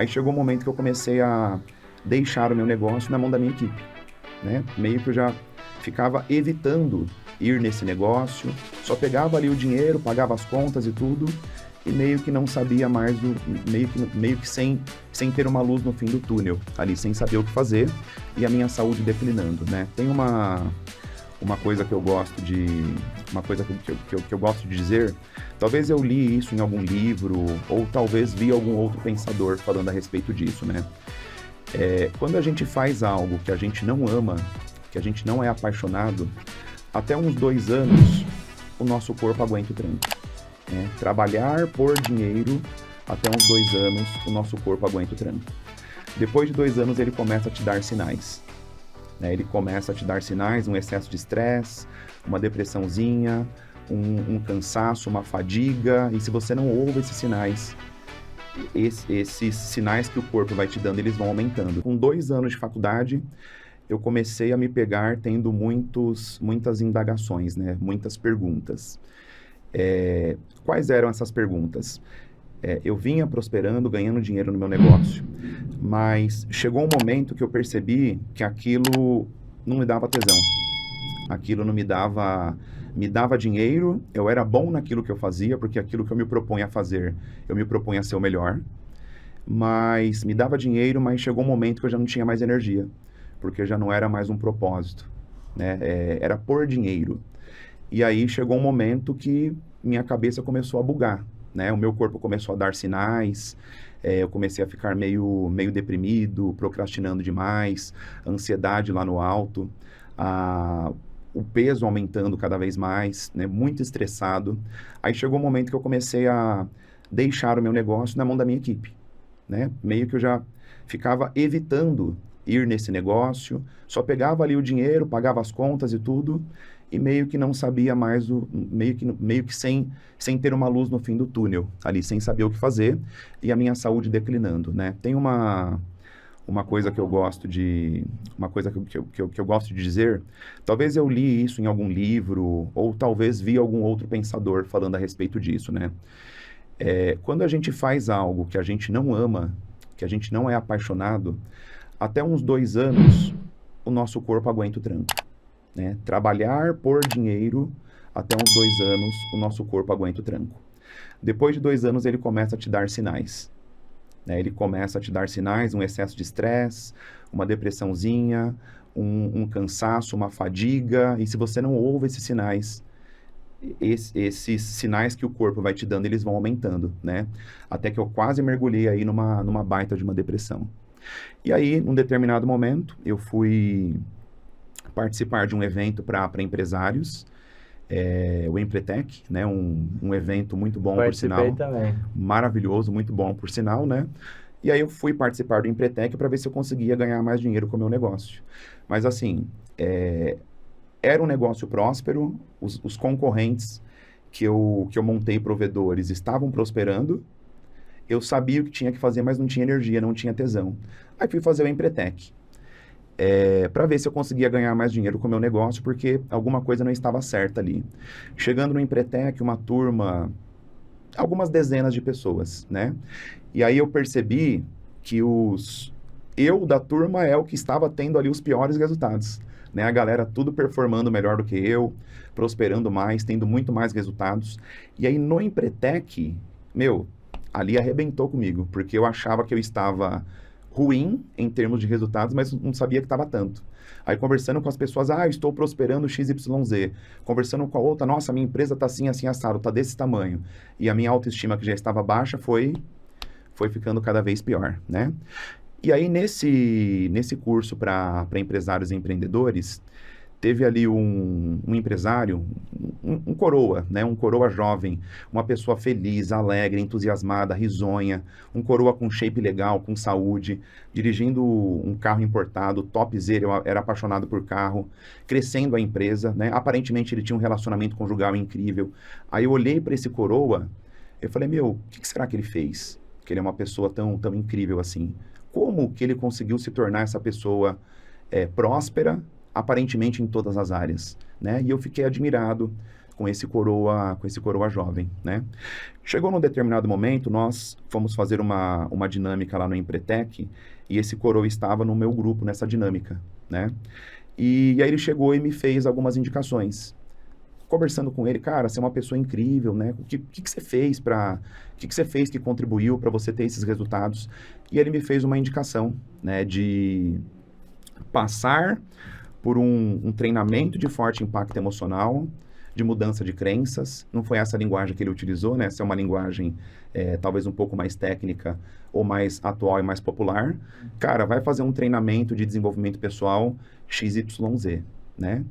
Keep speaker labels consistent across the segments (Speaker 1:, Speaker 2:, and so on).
Speaker 1: Aí chegou um momento que eu comecei a deixar o meu negócio na mão da minha equipe, né? Meio que eu já ficava evitando ir nesse negócio, só pegava ali o dinheiro, pagava as contas e tudo, e meio que não sabia mais, meio que sem ter uma luz no fim do túnel, ali sem saber o que fazer, e a minha saúde declinando, né? Tem uma coisa que eu gosto de que eu gosto de dizer, talvez eu li isso em algum livro ou talvez vi algum outro pensador falando a respeito disso, né? Quando a gente faz algo que a gente não ama, que a gente não é apaixonado, até uns 2 anos o nosso corpo aguenta o tranco, né? Trabalhar por dinheiro, até uns 2 anos o nosso corpo aguenta o tranco. Depois de 2 anos ele começa a te dar sinais. Ele começa a te dar sinais, um excesso de estresse, uma depressãozinha, um cansaço, uma fadiga, e se você não ouve esses sinais, esses sinais que o corpo vai te dando, eles vão aumentando. Com 2 anos de faculdade, eu comecei a me pegar tendo muitas indagações, né? Muitas perguntas. Quais eram essas perguntas? Eu vinha prosperando, ganhando dinheiro no meu negócio, mas chegou um momento que eu percebi que aquilo não me dava tesão, aquilo não me dava dinheiro, eu era bom naquilo que eu fazia, porque aquilo que eu me proponho a fazer, eu me proponho a ser o melhor, mas me dava dinheiro, mas chegou um momento que eu já não tinha mais energia, porque já não era mais um propósito, né? Era por dinheiro. E aí chegou um momento que minha cabeça começou a bugar, né? O meu corpo começou a dar sinais, eu comecei a ficar meio deprimido, procrastinando demais, ansiedade lá no alto, o peso aumentando cada vez mais, né? Muito estressado. Aí chegou um momento que eu comecei a deixar o meu negócio na mão da minha equipe, né? Meio que eu já ficava evitando ir nesse negócio, só pegava ali o dinheiro, pagava as contas e tudo, e meio que não sabia mais, meio que sem ter uma luz no fim do túnel, ali sem saber o que fazer, e a minha saúde declinando, né? Tem uma coisa que eu gosto de, uma coisa que eu gosto de dizer, talvez eu li isso em algum livro, ou talvez vi algum outro pensador falando a respeito disso, né? Quando a gente faz algo que a gente não ama, que a gente não é apaixonado, até uns 2 anos o nosso corpo aguenta o tranco, né? Trabalhar por dinheiro, até uns 2 anos o nosso corpo aguenta o tranco. Depois de 2 anos ele começa a te dar sinais, né? Ele começa a te dar sinais, um excesso de estresse, uma depressãozinha, um cansaço, uma fadiga, e se você não ouve esses sinais, esses sinais que o corpo vai te dando, eles vão aumentando, né? Até que eu quase mergulhei aí numa baita de uma depressão. E aí, num determinado momento, eu fui participar de um evento para empresários, o Empretec, né? Um evento muito bom, por
Speaker 2: Participei
Speaker 1: sinal,
Speaker 2: também.
Speaker 1: maravilhoso, muito bom, por sinal, né? E aí eu fui participar do Empretec para ver se eu conseguia ganhar mais dinheiro com o meu negócio. Mas assim, era um negócio próspero, os concorrentes que eu montei, provedores, estavam prosperando, eu sabia o que tinha que fazer, mas não tinha energia, não tinha tesão. Aí fui fazer o Empretec, para ver se eu conseguia ganhar mais dinheiro com o meu negócio, porque alguma coisa não estava certa ali. Chegando no Empretec, uma turma, algumas dezenas de pessoas, né? E aí eu percebi que eu da turma é o que estava tendo ali os piores resultados, né? A galera tudo performando melhor do que eu, prosperando mais, tendo muito mais resultados. E aí no Empretec, meu, ali arrebentou comigo, porque eu achava que eu estava ruim em termos de resultados, mas não sabia que estava tanto. Aí conversando com as pessoas, eu estou prosperando XYZ. Conversando com a outra, nossa, minha empresa está assim, assim, assado, está desse tamanho. E a minha autoestima, que já estava baixa, foi ficando cada vez pior, né? E aí, nesse curso para empresários e empreendedores, teve ali um empresário, um coroa, né? Um coroa jovem, uma pessoa feliz, alegre, entusiasmada, risonha, um coroa com shape legal, com saúde, dirigindo um carro importado, topzera, eu era apaixonado por carro, crescendo a empresa, né? Aparentemente ele tinha um relacionamento conjugal incrível. Aí eu olhei para esse coroa, eu falei, meu, o que será que ele fez? Que ele é uma pessoa tão incrível assim. Como que ele conseguiu se tornar essa pessoa próspera, aparentemente em todas as áreas, né? E eu fiquei admirado, com esse coroa jovem, né? Chegou num determinado momento, nós fomos fazer uma dinâmica lá no Empretec e esse coroa estava no meu grupo nessa dinâmica, né? E aí ele chegou e me fez algumas indicações. Conversando com ele, cara, você é uma pessoa incrível, né? O que você fez o que você fez que contribuiu para você ter esses resultados? E ele me fez uma indicação, né, de passar por um treinamento de forte impacto emocional, de mudança de crenças. Não foi essa a linguagem que ele utilizou, né? Essa é uma linguagem talvez um pouco mais técnica ou mais atual e mais popular. Cara, vai fazer um treinamento de desenvolvimento pessoal XYZ, né?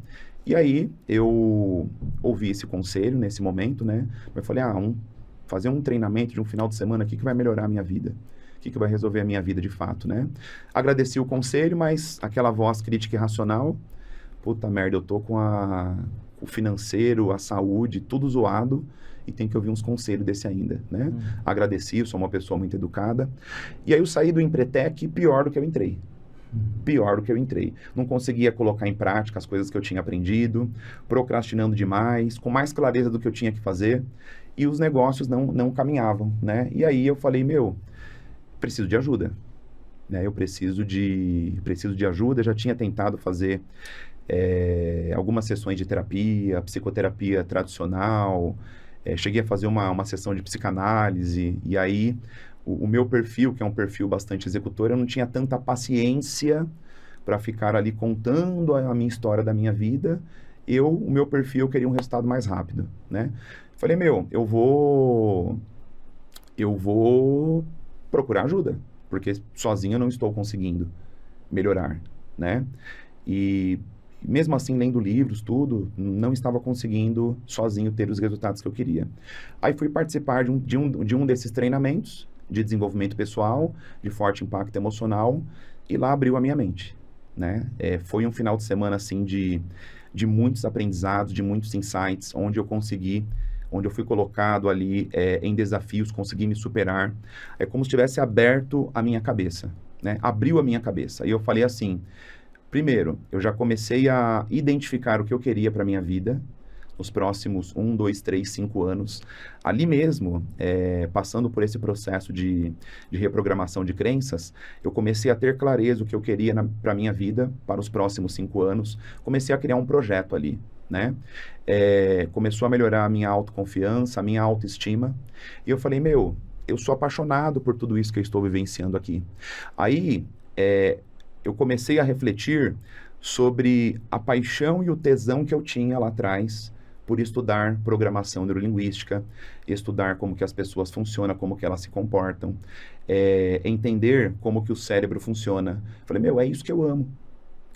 Speaker 1: E aí, eu ouvi esse conselho nesse momento, né? Eu falei, fazer um treinamento de um final de semana, o que vai melhorar a minha vida? O que vai resolver a minha vida de fato, né? Agradeci o conselho, mas aquela voz crítica e racional, puta merda, eu tô com o financeiro, a saúde, tudo zoado e tem que ouvir uns conselhos desse ainda, né? Agradeci, eu sou uma pessoa muito educada. E aí eu saí do Empretec pior do que eu entrei. Pior do que eu entrei. Não conseguia colocar em prática as coisas que eu tinha aprendido, procrastinando demais, com mais clareza do que eu tinha que fazer, e os negócios não caminhavam, né? E aí eu falei, preciso de ajuda, né? Eu preciso de ajuda, já tinha tentado fazer algumas sessões de terapia, psicoterapia tradicional, cheguei a fazer uma sessão de psicanálise, e aí o meu perfil, que é um perfil bastante executor, eu não tinha tanta paciência para ficar ali contando a minha história da minha vida. O meu perfil, eu queria um resultado mais rápido, né? Falei, eu vou procurar ajuda, porque sozinho eu não estou conseguindo melhorar, né? E mesmo assim, lendo livros, tudo, não estava conseguindo sozinho ter os resultados que eu queria. Aí fui participar de um desses treinamentos de desenvolvimento pessoal, de forte impacto emocional, e lá abriu a minha mente, né? Foi um final de semana, assim, de muitos aprendizados, de muitos insights, onde eu fui colocado ali em desafios, consegui me superar. É como se tivesse aberto a minha cabeça, né? Abriu a minha cabeça. E eu falei assim, primeiro, eu já comecei a identificar o que eu queria para minha vida, nos próximos 1, 2, 3, 5 anos. Ali mesmo, passando por esse processo de reprogramação de crenças, eu comecei a ter clareza o que eu queria para a minha vida, para os próximos 5 anos. Comecei a criar um projeto ali, né? Começou a melhorar a minha autoconfiança, a minha autoestima. E eu falei, eu sou apaixonado por tudo isso que eu estou vivenciando aqui. Aí, eu comecei a refletir sobre a paixão e o tesão que eu tinha lá atrás por estudar programação neurolinguística, estudar como que as pessoas funcionam, como que elas se comportam, entender como que o cérebro funciona. Falei, é isso que eu amo.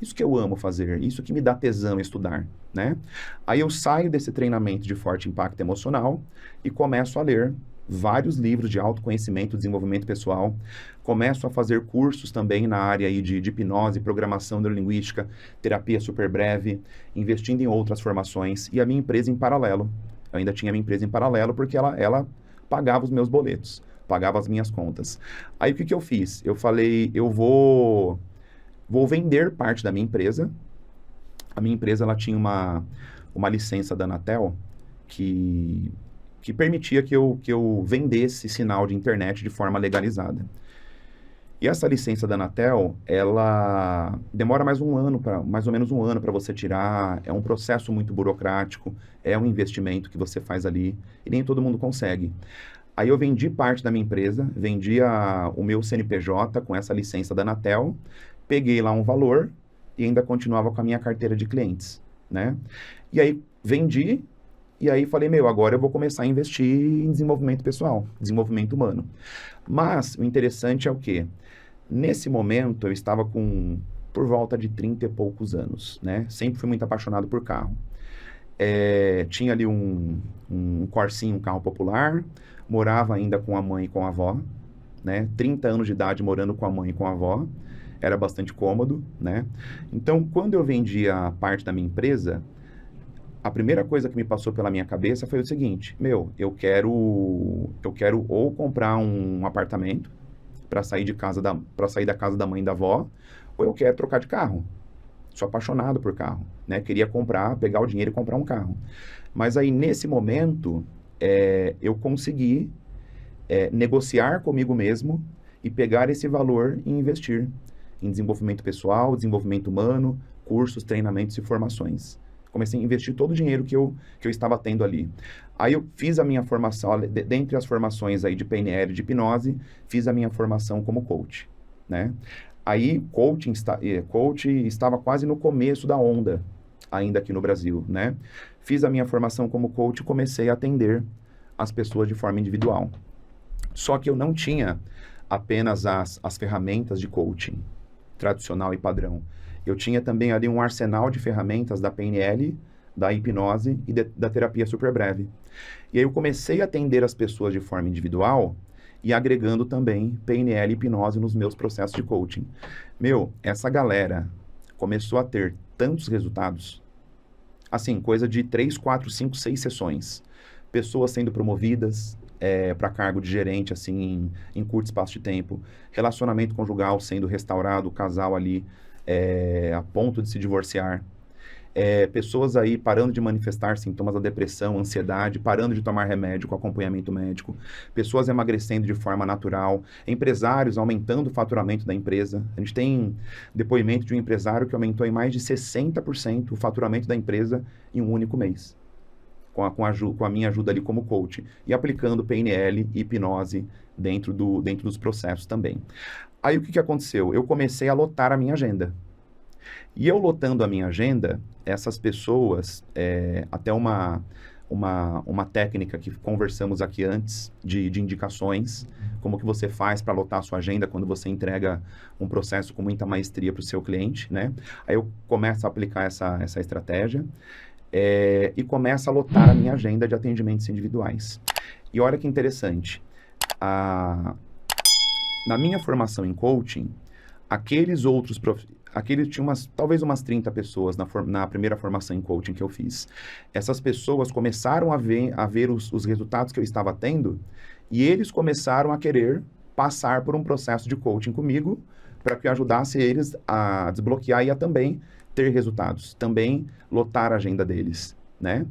Speaker 1: Isso que eu amo fazer, isso que me dá tesão estudar, né? Aí eu saio desse treinamento de forte impacto emocional e começo a ler vários livros de autoconhecimento, desenvolvimento pessoal, começo a fazer cursos também na área aí de hipnose, programação neurolinguística, terapia super breve, investindo em outras formações e a minha empresa em paralelo. Eu ainda tinha a minha empresa em paralelo porque ela pagava os meus boletos, pagava as minhas contas. Aí o que eu fiz? Eu falei, eu vou vender parte da minha empresa. A minha empresa ela tinha uma licença da Anatel que permitia que eu vendesse sinal de internet de forma legalizada. E essa licença da Anatel, ela demora mais ou menos um ano para você tirar, é um processo muito burocrático, é um investimento que você faz ali, e nem todo mundo consegue. Aí eu vendi parte da minha empresa, vendi o meu CNPJ com essa licença da Anatel, peguei lá um valor e ainda continuava com a minha carteira de clientes, né? E aí vendi, e aí falei, agora eu vou começar a investir em desenvolvimento pessoal, desenvolvimento humano. Mas o interessante é o quê? Nesse momento eu estava por volta de 30 e poucos anos, né? Sempre fui muito apaixonado por carro. Tinha ali um Corsinha, um carro popular, morava ainda com a mãe e com a avó, né? 30 anos de idade morando com a mãe e com a avó, era bastante cômodo, né? Então, quando eu vendi a parte da minha empresa, a primeira coisa que me passou pela minha cabeça foi o seguinte, eu quero ou comprar um apartamento para sair da casa da mãe e da avó, ou eu quero trocar de carro. Sou apaixonado por carro, né? Queria comprar, pegar o dinheiro e comprar um carro. Mas aí, nesse momento, eu consegui negociar comigo mesmo e pegar esse valor e investir em desenvolvimento pessoal, desenvolvimento humano, cursos, treinamentos e formações. Comecei a investir todo o dinheiro que eu estava tendo ali. Aí eu fiz a minha formação, dentre as formações aí de PNL e de hipnose, fiz a minha formação como coach, né? Aí, coach estava quase no começo da onda, ainda aqui no Brasil, né? Fiz a minha formação como coach e comecei a atender as pessoas de forma individual. Só que eu não tinha apenas as ferramentas de coaching tradicional e padrão. Eu tinha também ali um arsenal de ferramentas da PNL, da hipnose e da terapia super breve. E aí eu comecei a atender as pessoas de forma individual e agregando também PNL e hipnose nos meus processos de coaching. Essa galera começou a ter tantos resultados, assim, coisa de 3, 4, 5, 6 sessões. Pessoas sendo promovidas para cargo de gerente, assim, em curto espaço de tempo. Relacionamento conjugal sendo restaurado, o casal ali a ponto de se divorciar. Pessoas aí parando de manifestar sintomas da depressão, ansiedade, parando de tomar remédio com acompanhamento médico, pessoas emagrecendo de forma natural, empresários aumentando o faturamento da empresa. A gente tem depoimento de um empresário que aumentou em mais de 60% o faturamento da empresa em um único mês, com a minha ajuda ali como coach, e aplicando PNL e hipnose dentro dos processos também. Aí o que aconteceu? Eu comecei a lotar a minha agenda. E eu lotando a minha agenda, essas pessoas, até uma técnica que conversamos aqui antes, de indicações, como que você faz para lotar a sua agenda quando você entrega um processo com muita maestria para o seu cliente, né? Aí eu começo a aplicar essa estratégia e começo a lotar a minha agenda de atendimentos individuais. E olha que interessante, na minha formação em coaching, tinha talvez umas 30 pessoas na primeira formação em coaching que eu fiz. Essas pessoas começaram a ver os resultados que eu estava tendo e eles começaram a querer passar por um processo de coaching comigo para que eu ajudasse eles a desbloquear e a também ter resultados, também lotar a agenda deles, né?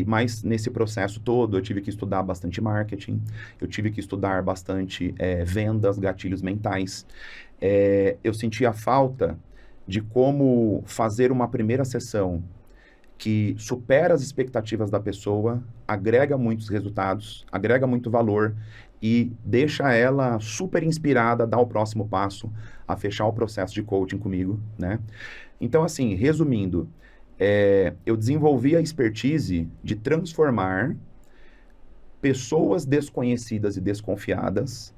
Speaker 1: Mas nesse processo todo eu tive que estudar bastante marketing, eu tive que estudar bastante vendas, gatilhos mentais. Eu senti a falta de como fazer uma primeira sessão que supera as expectativas da pessoa, agrega muitos resultados, agrega muito valor e deixa ela super inspirada a dar o próximo passo, a fechar o processo de coaching comigo, né? Então, assim, resumindo, eu desenvolvi a expertise de transformar pessoas desconhecidas e desconfiadas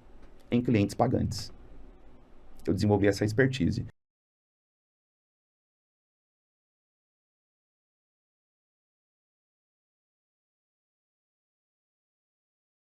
Speaker 1: em clientes pagantes. Eu desenvolvi essa expertise.